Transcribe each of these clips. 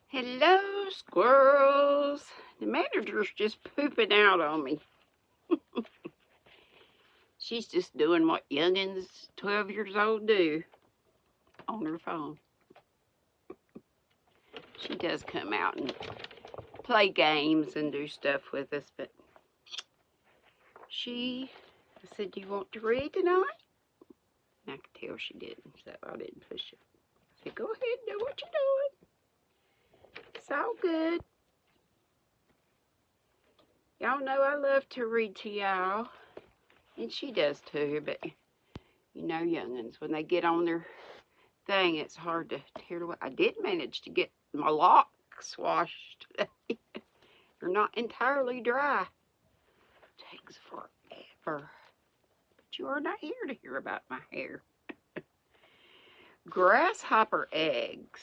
Hello, squirrels. The manager's just pooping out on me. She's just doing what youngins 12 years old do on her phone. She does come out and play games and do stuff with us, but I said, "Do you want to read tonight?" And I could tell she didn't, so I didn't push it. I said, "Go ahead, do what you're doing. It's all good." Y'all know I love to read to y'all, and she does too, but you know youngins, when they get on their thing, it's hard to tear it away. I did manage to get my locks washed today. They're not entirely dry. It takes forever. But you are not here to hear about my hair. Grasshopper eggs.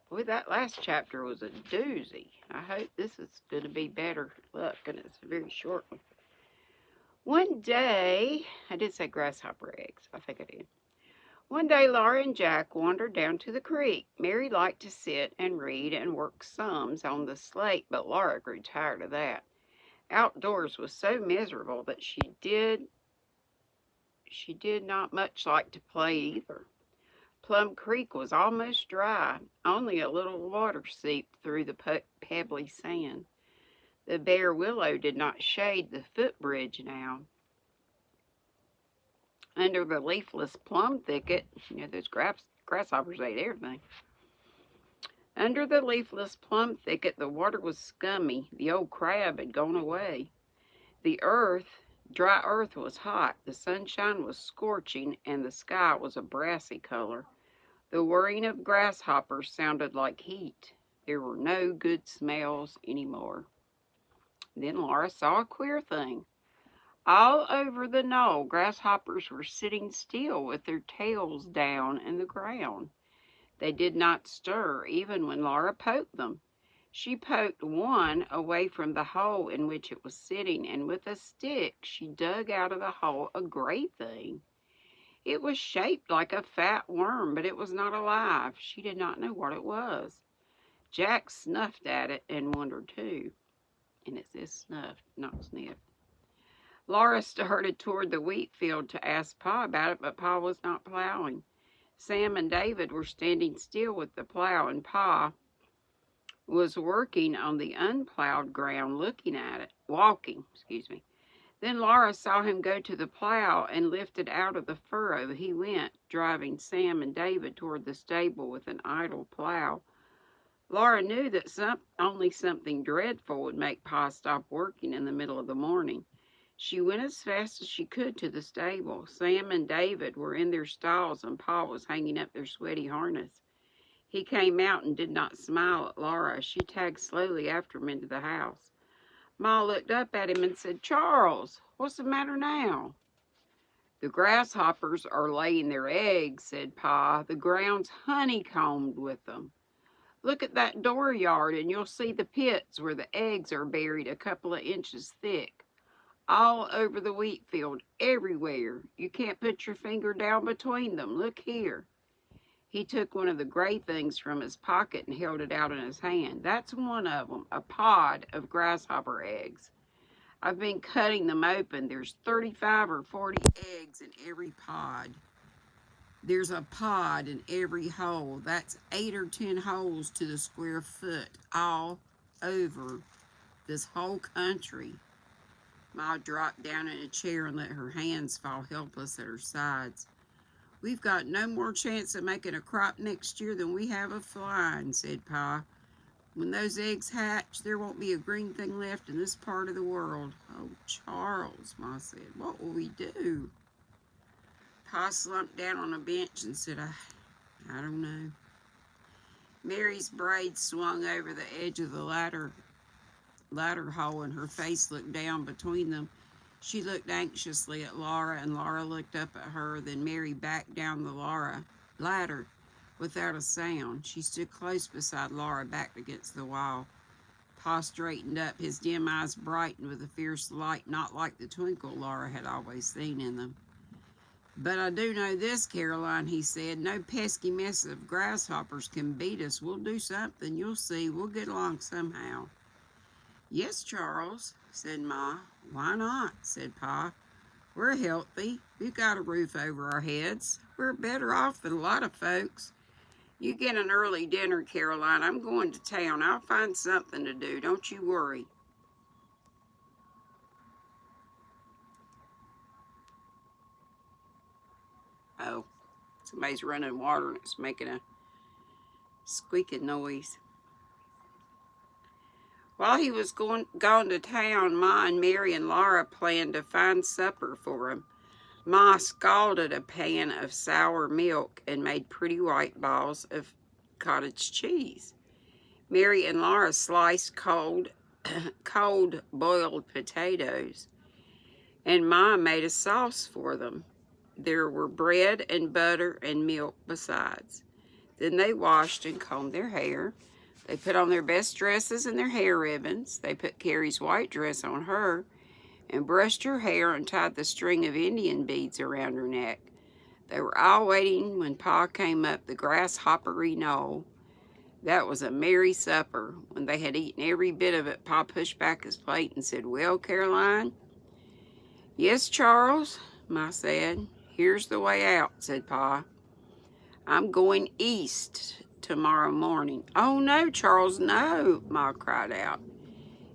Boy, that last chapter was a doozy. I hope this is going to be better luck, and it's a very short one. One day, I did say grasshopper eggs. I think I did. One day, Laura and Jack wandered down to the creek. Mary liked to sit and read and work sums on the slate, but Laura grew tired of that. Outdoors was so miserable that she did not much like to play either. Plum Creek was almost dry. Only a little water seeped through the pebbly sand. The bare willow did not shade the footbridge now. Under the leafless plum thicket, those grasshoppers ate everything. Under the leafless plum thicket, the water was scummy. The old crab had gone away. The dry earth was hot. The sunshine was scorching, and the sky was a brassy color. The whirring of grasshoppers sounded like heat. There were no good smells anymore. Then Laura saw a queer thing. All over the knoll, grasshoppers were sitting still with their tails down in the ground. They did not stir, even when Laura poked them. She poked one away from the hole in which it was sitting, and with a stick she dug out of the hole a gray thing. It was shaped like a fat worm, but it was not alive. She did not know what it was. Jack snuffed at it and wondered too. And it says snuffed, not sniffed. Laura started toward the wheat field to ask Pa about it, but Pa was not plowing. Sam and David were standing still with the plow, and Pa was working on the unplowed ground, walking. Then Laura saw him go to the plow and lifted out of the furrow. He went, driving Sam and David toward the stable with an idle plow. Laura knew that only something dreadful would make Pa stop working in the middle of the morning. She went as fast as she could to the stable. Sam and David were in their stalls, and Pa was hanging up their sweaty harness. He came out and did not smile at Laura. She tagged slowly after him into the house. Ma looked up at him and said, "Charles, what's the matter now?" "The grasshoppers are laying their eggs," said Pa. "The ground's honeycombed with them. Look at that dooryard, and you'll see the pits where the eggs are buried a couple of inches thick. All over the wheat field, everywhere. You can't put your finger down between them. Look here." He took one of the gray things from his pocket and held it out in his hand. "That's one of them, a pod of grasshopper eggs. I've been cutting them open. There's 35 or 40 eggs in every pod. There's a pod in every hole. That's 8 or 10 holes to the square foot all over this whole country." Ma dropped down in a chair and let her hands fall helpless at her sides. "We've got no more chance of making a crop next year than we have of flying," said Pa. "When those eggs hatch, there won't be a green thing left in this part of the world." "Oh, Charles," Ma said, "what will we do?" Pa slumped down on a bench and said, I don't know." Mary's braids swung over the edge of the ladder hole, and her face looked down between them. She looked anxiously at Laura, and Laura looked up at her. Then Mary backed down the ladder without a sound. She stood close beside Laura, backed against the wall. Pa straightened up. His dim eyes brightened with a fierce light, not like the twinkle Laura had always seen in them. But I do know this, Caroline, he said. No pesky mess of grasshoppers can beat us. We'll do something. You'll see. We'll get along somehow. Yes, Charles, said Ma. Why not, said Pa. We're healthy. We've got a roof over our heads. We're better off than a lot of folks. You get an early dinner, Caroline. I'm going to town. I'll find something to do. Don't you worry. Oh, somebody's running water and it's making a squeaking noise. While he was gone to town, Ma and Mary and Laura planned to find supper for him. Ma scalded a pan of sour milk and made pretty white balls of cottage cheese. Mary and Laura sliced cold boiled potatoes, and Ma made a sauce for them. There were bread and butter and milk besides. Then they washed and combed their hair. They put on their best dresses and their hair ribbons. They put Carrie's white dress on her and brushed her hair and tied the string of Indian beads around her neck. They were all waiting when Pa came up the grasshoppery knoll. That was a merry supper. When they had eaten every bit of it, Pa pushed back his plate and said, Well, Caroline? Yes, Charles, Ma said. Here's the way out, said Pa. I'm going east tomorrow morning. Oh, no, Charles, no, Ma cried out.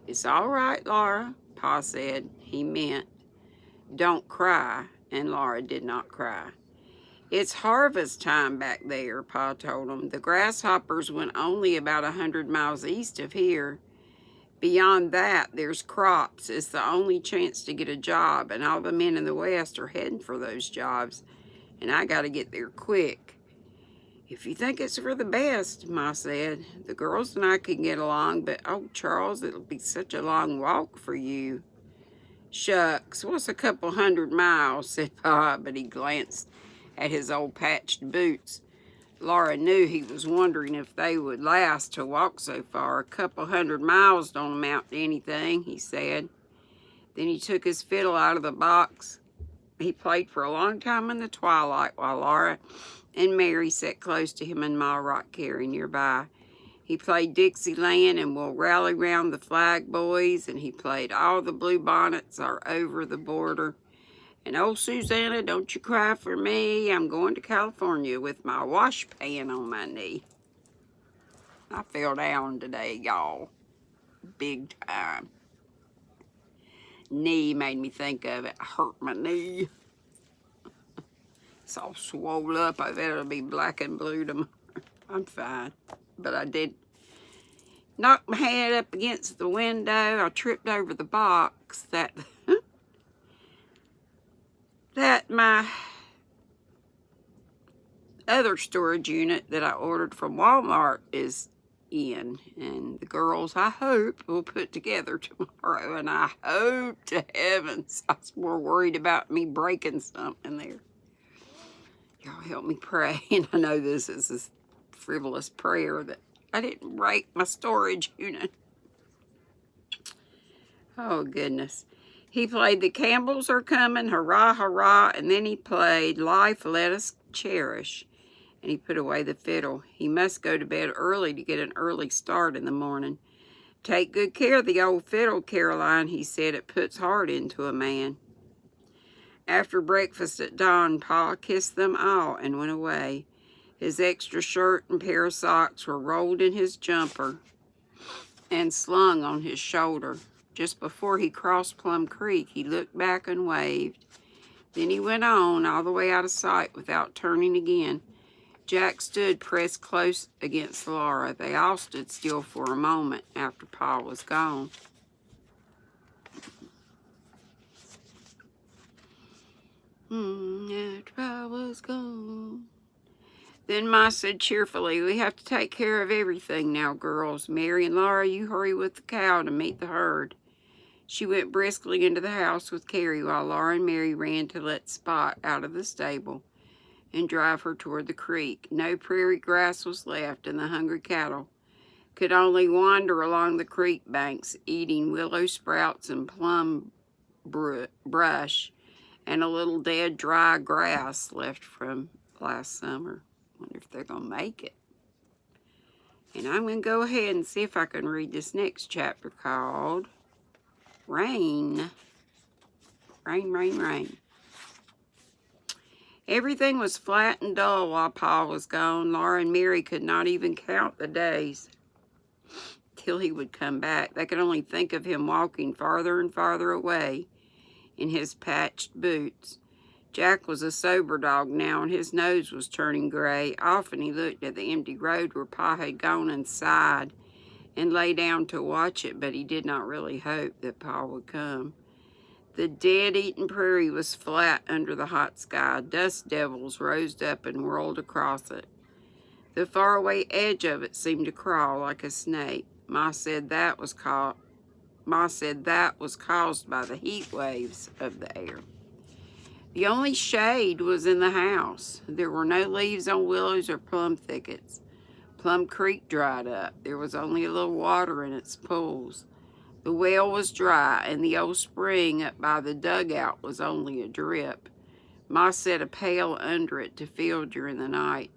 It's all right, Laura, Pa said. He meant, don't cry, and Laura did not cry. It's harvest time back there, Pa told him. The grasshoppers went only about 100 miles east of here. Beyond that, there's crops. It's the only chance to get a job, and all the men in the West are heading for those jobs, and I got to get there quick. If you think it's for the best, Ma said, the girls and I can get along, but, oh, Charles, it'll be such a long walk for you. Shucks, what's a couple 100 miles, said Pa, but he glanced at his old patched boots. Laura knew he was wondering if they would last to walk so far. A couple 100 miles don't amount to anything, he said. Then he took his fiddle out of the box. He played for a long time in the twilight while Laura and Mary sat close to him and Ma Rock Carey nearby. He played Dixieland and We'll Rally Round the Flag Boys, and he played All the Blue Bonnets Are Over the Border. And oh, Susanna, don't you cry for me. I'm going to California with my wash pan on my knee. I fell down today, y'all. Big time. Knee made me think of it. I hurt my knee. It's all swole up. I bet it'll be black and blue tomorrow. I'm fine. But I did knock my head up against the window. I tripped over the box that my other storage unit that I ordered from Walmart is in. And the girls, I hope, will put together tomorrow. And I hope to heavens I was more worried about me breaking something there. Y'all help me pray. And I know this is a frivolous prayer that I didn't break my storage unit. Oh, goodness. He played The Campbells Are Coming, Hurrah, Hurrah, and then he played Life Let Us Cherish, and he put away the fiddle. He must go to bed early to get an early start in the morning. Take good care of the old fiddle, Caroline, he said. It puts heart into a man. After breakfast at dawn, Pa kissed them all and went away. His extra shirt and pair of socks were rolled in his jumper and slung on his shoulder. Just before he crossed Plum Creek, he looked back and waved. Then he went on, all the way out of sight without turning again. Jack stood pressed close against Laura. They all stood still for a moment after Pa was gone. After Pa was gone. Then Ma said cheerfully, we have to take care of everything now, girls. Mary and Laura, you hurry with the cow to meet the herd. She went briskly into the house with Carrie while Laura and Mary ran to let Spot out of the stable and drive her toward the creek. No prairie grass was left, and the hungry cattle could only wander along the creek banks, eating willow sprouts and plum brush and a little dead, dry grass left from last summer. Wonder if they're going to make it. And I'm going to go ahead and see if I can read this next chapter called Rain. Rain, rain, rain. Everything was flat and dull while Pa was gone. Laura and Mary could not even count the days till he would come back. They could only think of him walking farther and farther away in his patched boots. Jack was a sober dog now, and his nose was turning gray. Often he looked at the empty road where Pa had gone and sighed and lay down to watch it, but he did not really hope that Pa would come. The dead-eaten prairie was flat under the hot sky. Dust devils rose up and whirled across it. The faraway edge of it seemed to crawl like a snake. Ma said that was caused by the heat waves of the air. The only shade was in the house. There were no leaves on willows or plum thickets. Plum Creek dried up. There was only a little water in its pools. The well was dry, and the old spring up by the dugout was only a drip. Ma set a pail under it to fill during the night.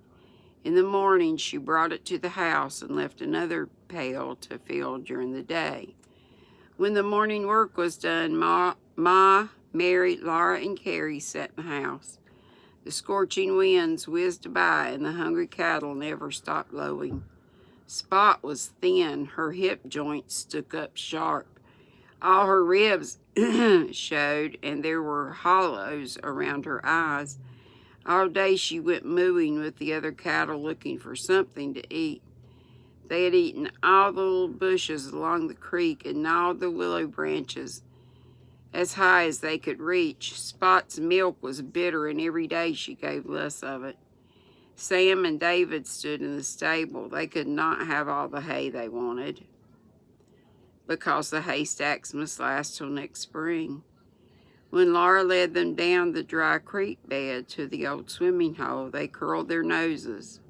In the morning, she brought it to the house and left another pail to fill during the day. When the morning work was done, Ma, Mary, Laura, and Carrie sat in the house. The scorching winds whizzed by, and the hungry cattle never stopped lowing. Spot was thin. Her hip joints stuck up sharp. All her ribs showed, and there were hollows around her eyes. All day she went mooing with the other cattle looking for something to eat. They had eaten all the little bushes along the creek and gnawed the willow branches as high as they could reach. Spot's milk was bitter, and every day she gave less of it. Sam and David stood in the stable. They could not have all the hay they wanted because the haystacks must last till next spring. When Laura led them down the dry creek bed to the old swimming hole, they curled their noses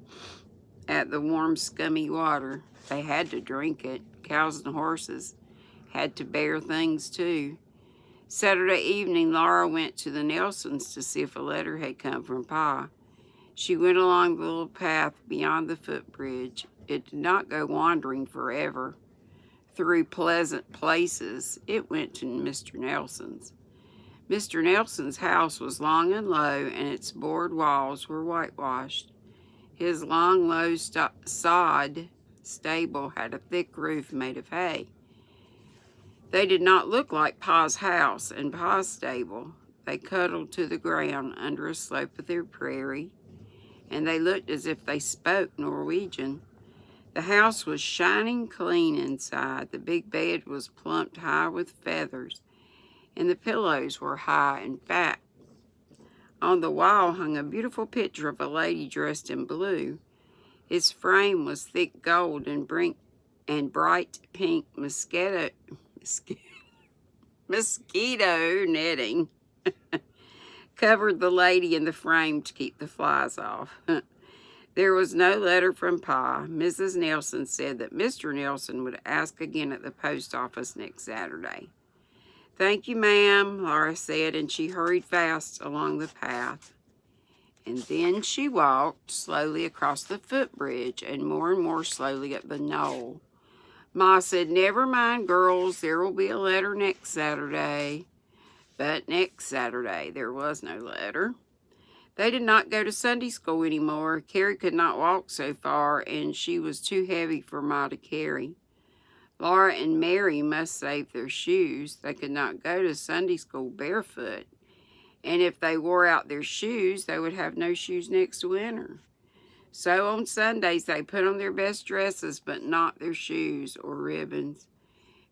at the warm, scummy water. They had to drink it. Cows and horses had to bear things too. Saturday evening, Laura went to the Nelsons to see if a letter had come from Pa. She went along the little path beyond the footbridge. It did not go wandering forever through pleasant places. It went to Mr. Nelson's. Mr. Nelson's house was long and low, and its board walls were whitewashed. His long, low sod stable had a thick roof made of hay. They did not look like Pa's house and Pa's stable. They cuddled to the ground under a slope of their prairie, and they looked as if they spoke Norwegian. The house was shining clean inside. The big bed was plumped high with feathers, and the pillows were high and fat. On the wall hung a beautiful picture of a lady dressed in blue. Its frame was thick gold and bright pink mosquito netting covered the lady in the frame to keep the flies off. There was no letter from Pa. Mrs. Nelson said that Mr. Nelson would ask again at the post office next Saturday. "Thank you, ma'am," Laura said, and she hurried fast along the path. And then she walked slowly across the footbridge and more slowly up the knoll. Ma said, "Never mind, girls, there will be a letter next Saturday." But next Saturday, there was no letter. They did not go to Sunday school anymore. Carrie could not walk so far, and she was too heavy for Ma to carry. Laura and Mary must save their shoes. They could not go to Sunday school barefoot, and if they wore out their shoes, they would have no shoes next winter. So on Sundays, they put on their best dresses, but not their shoes or ribbons.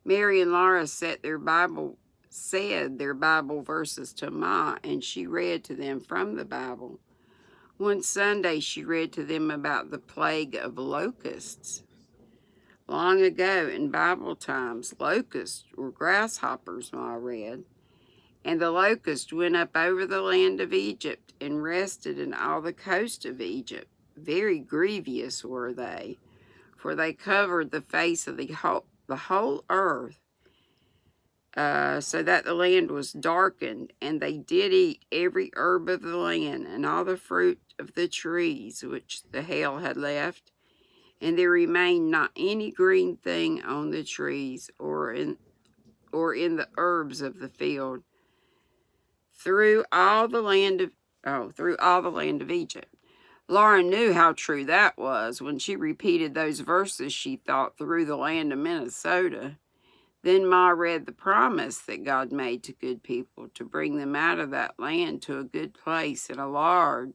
Mary and Laura said their Bible verses to Ma, and she read to them from the Bible. One Sunday, she read to them about the plague of locusts. Long ago in Bible times, locusts were grasshoppers, Ma read. And the locusts went up over the land of Egypt and rested in all the coast of Egypt. Very grievous were they, for they covered the face of the whole earth. so that the land was darkened, and they did eat every herb of the land, and all the fruit of the trees which the hail had left, and there remained not any green thing on the trees or in the herbs of the field through all the land of Egypt. Laura knew how true that was when she repeated those verses she thought through the land of Minnesota. Then Ma read the promise that God made to good people to bring them out of that land to a good place and a large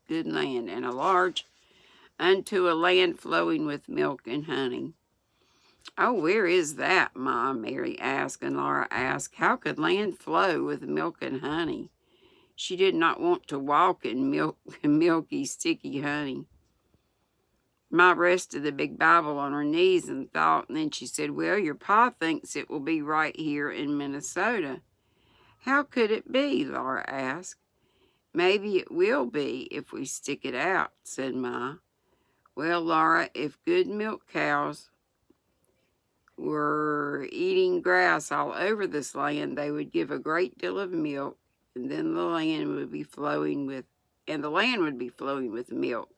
good land, and a large unto a land flowing with milk and honey. Oh, where is that, Ma? Mary asked, and Laura asked, how could land flow with milk and honey? She did not want to walk in milky, sticky honey. Ma rested the big Bible on her knees and thought, and then she said, well, your pa thinks it will be right here in Minnesota. How could it be? Laura asked. Maybe it will be if we stick it out, said Ma. Well, Laura, if good milk cows were eating grass all over this land, they would give a great deal of milk, and then the land would be flowing with milk.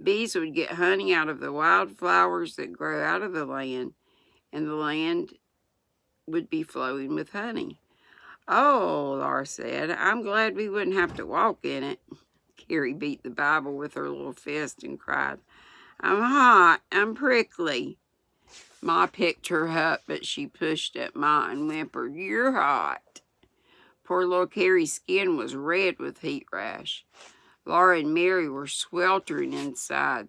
Bees would get honey out of the wild flowers that grow out of the land, and the land would be flowing with honey. Oh, Laura said, I'm glad we wouldn't have to walk in it. Carrie beat the Bible with her little fist and cried, I'm hot, I'm prickly. Ma picked her up, but she pushed at Ma and whimpered, you're hot. Poor little Carrie's skin was red with heat rash. Laura and Mary were sweltering inside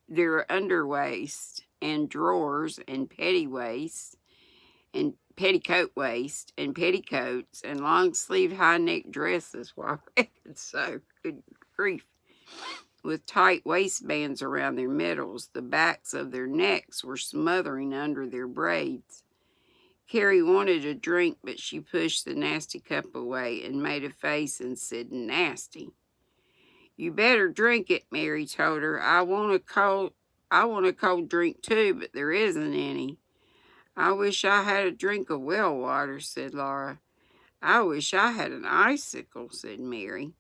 their underwaist and drawers and petticoat waist and petticoats and long-sleeved high-neck dresses. Well, I reckon so. Good grief. With tight waistbands around their middles, the backs of their necks were smothering under their braids. Carrie wanted a drink, but she pushed the nasty cup away and made a face and said, nasty. You better drink it, Mary told her. I want a cold drink too, but there isn't any. I wish I had a drink of well water, said Laura. I wish I had an icicle, said Mary.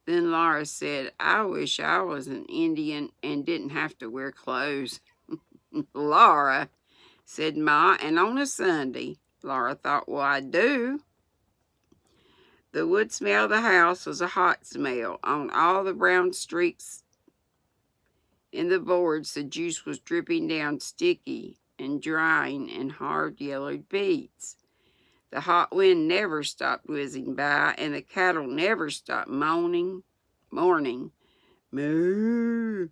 Then Laura said, I wish I was an Indian and didn't have to wear clothes. Laura, said Ma, and on a Sunday. Laura thought, well, I do. The wood smell of the house was a hot smell. On all the brown streaks in the boards, the juice was dripping down sticky and drying in hard yellowed beads. The hot wind never stopped whizzing by, and the cattle never stopped mourning. Moo,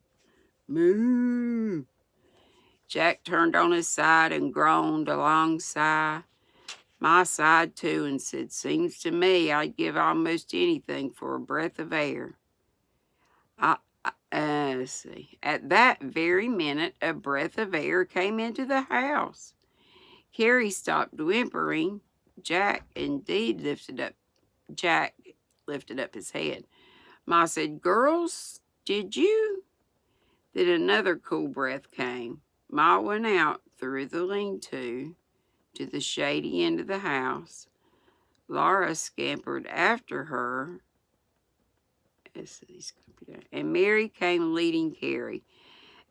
moo. Jack turned on his side and groaned a long sigh. Ma sighed too and said, seems to me I'd give almost anything for a breath of air. Let's see. At that very minute, a breath of air came into the house. Carrie stopped whimpering. Jack lifted up his head. Ma said, girls, did you? Then another cool breath came. Ma went out through the lean-to to the shady end of the house. Laura scampered after her, and Mary came leading Carrie.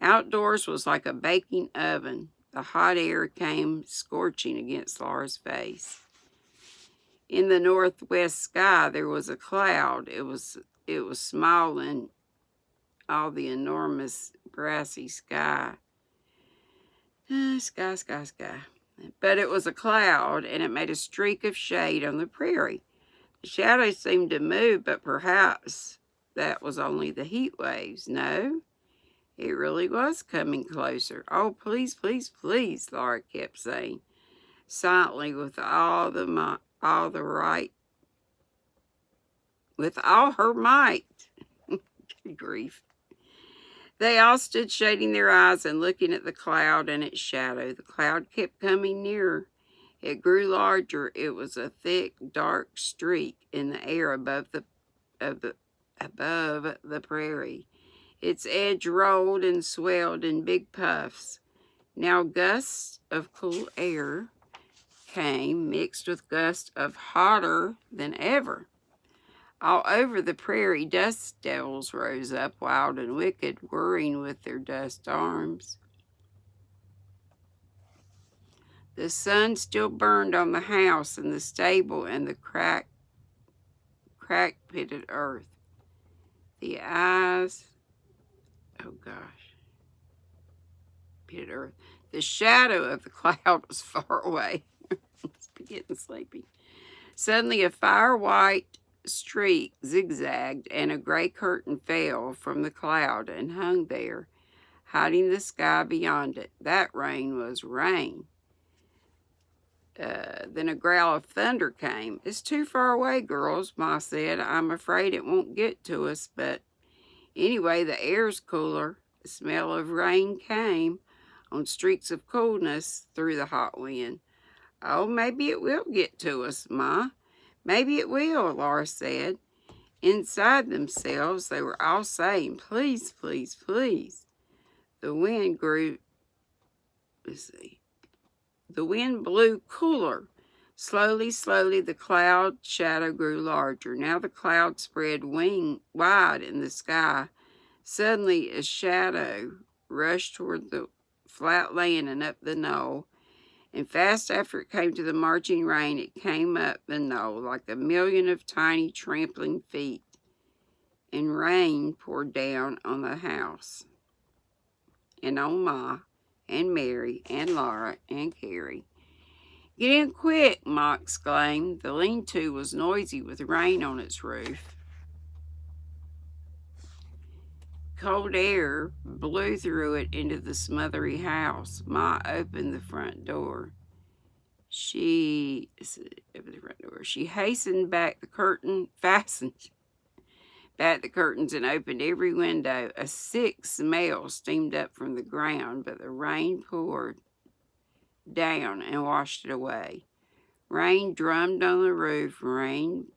Outdoors was like a baking oven. The hot air came scorching against Laura's face. In the northwest sky there was a cloud. It was small in all the enormous grassy sky. Sky. But it was a cloud, and it made a streak of shade on the prairie. The shadows seemed to move, but perhaps that was only the heat waves. No, it really was coming closer. Oh, please, please, please, Laura kept saying, silently with all her might. Good grief. They all stood shading their eyes and looking at the cloud and its shadow. The cloud kept coming nearer. It grew larger. It was a thick, dark streak in the air above the prairie. Its edge rolled and swelled in big puffs. Now gusts of cool air came, mixed with gusts of hotter than ever. All over the prairie, dust devils rose up, wild and wicked, whirring with their dust arms. The sun still burned on the house and the stable and the crack-pitted earth. The eyes, oh gosh, pitted earth. The shadow of the cloud was far away. It's getting sleepy. Suddenly a fire-white streak zigzagged and a gray curtain fell from the cloud and hung there, hiding the sky beyond it. That rain was rain. Then a growl of thunder came. It's too far away, girls, Ma said. I'm afraid it won't get to us, but anyway, the air's cooler. The smell of rain came on streaks of coolness through the hot wind. Oh, maybe it will get to us, Ma. Maybe it will, Laura said. Inside themselves, they were all saying, please, please, please. The wind grew, the wind blew cooler. Slowly, slowly, the cloud shadow grew larger. Now the cloud spread wide in the sky. Suddenly, a shadow rushed toward the flat land and up the knoll. And fast after it came to the marching rain, it came up the knoll like a million of tiny trampling feet. And rain poured down on the house, and on Ma, and Mary, and Laura, and Carrie. Get in quick, Ma exclaimed. The lean-to was noisy with rain on its roof. Cold air blew through it into the smothery house. Ma opened the front door. She hastened back the curtain, fastened back the curtains and opened every window. A sick smell steamed up from the ground, but the rain poured down and washed it away. Rain drummed on the roof. Rain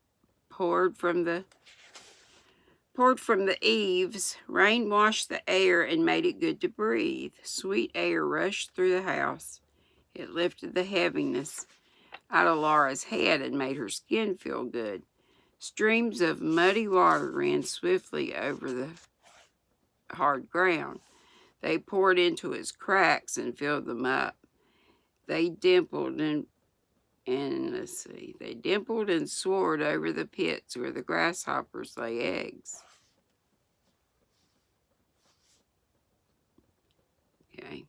poured from the eaves. Rain washed the air and made it good to breathe. Sweet air rushed through the house. It lifted the heaviness out of Laura's head and made her skin feel good. Streams of muddy water ran swiftly over the hard ground. They poured into its cracks and filled them up. They dimpled and soared over the pits where the grasshoppers lay eggs. Okay.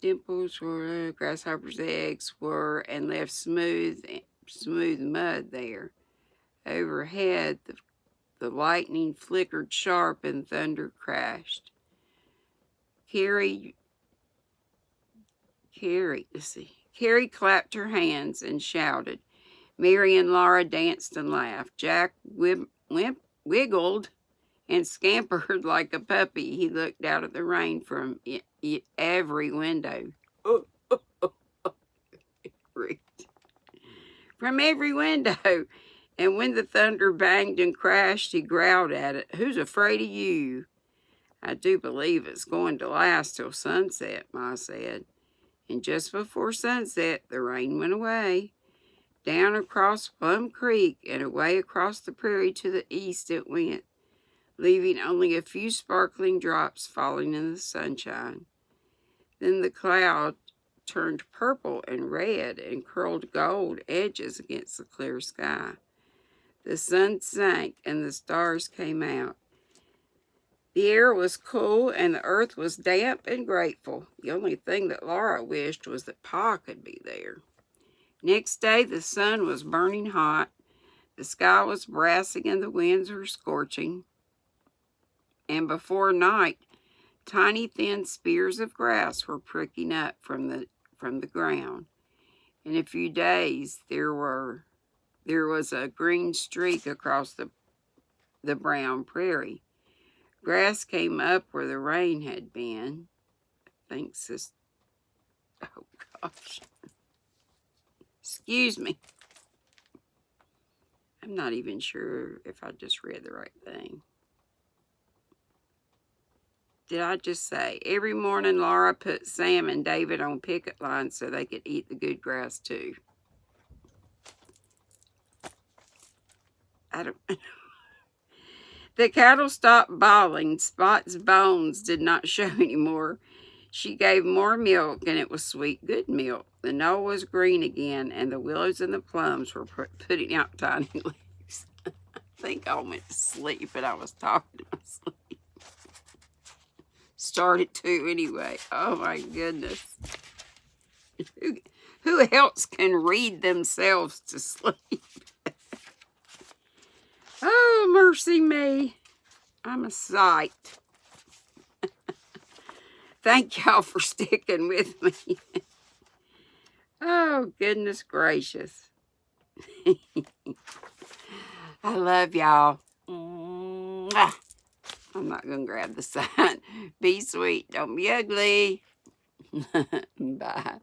Dimples where grasshoppers' eggs were and left smooth mud there. Overhead, the lightning flickered sharp and thunder crashed. Carrie clapped her hands and shouted. Mary and Laura danced and laughed. Jack wiggled and scampered like a puppy. He looked out at the rain from every window. From every window. And when the thunder banged and crashed, he growled at it. Who's afraid of you? I do believe it's going to last till sunset, Ma said. And just before sunset, the rain went away. Down across Plum Creek and away across the prairie to the east it went, leaving only a few sparkling drops falling in the sunshine. Then the cloud turned purple and red and curled gold edges against the clear sky. The sun sank and the stars came out. The air was cool and the earth was damp and grateful. The only thing that Laura wished was that Pa could be there. Next day the sun was burning hot. The sky was brassing and the winds were scorching. And before night, tiny thin spears of grass were pricking up from the ground. In a few days, there was a green streak across the brown prairie. Grass came up where the rain had been. Oh gosh. Excuse me. I'm not even sure if I just read the right thing. did I just say? Every morning Laura put Sam and David on picket lines so they could eat the good grass too. I don't. The cattle stopped bawling. Spot's bones did not show anymore. She gave more milk, and it was sweet, good milk. The knoll was green again, and the willows and the plums were putting out tiny leaves. I think I went to sleep, and I was talking to myself. Started to anyway. Oh my goodness. Who else can read themselves to sleep? Oh, mercy me. I'm a sight. Thank y'all for sticking with me. Oh, goodness gracious. I love y'all. I'm not going to grab the sign. Be sweet. Don't be ugly. Bye.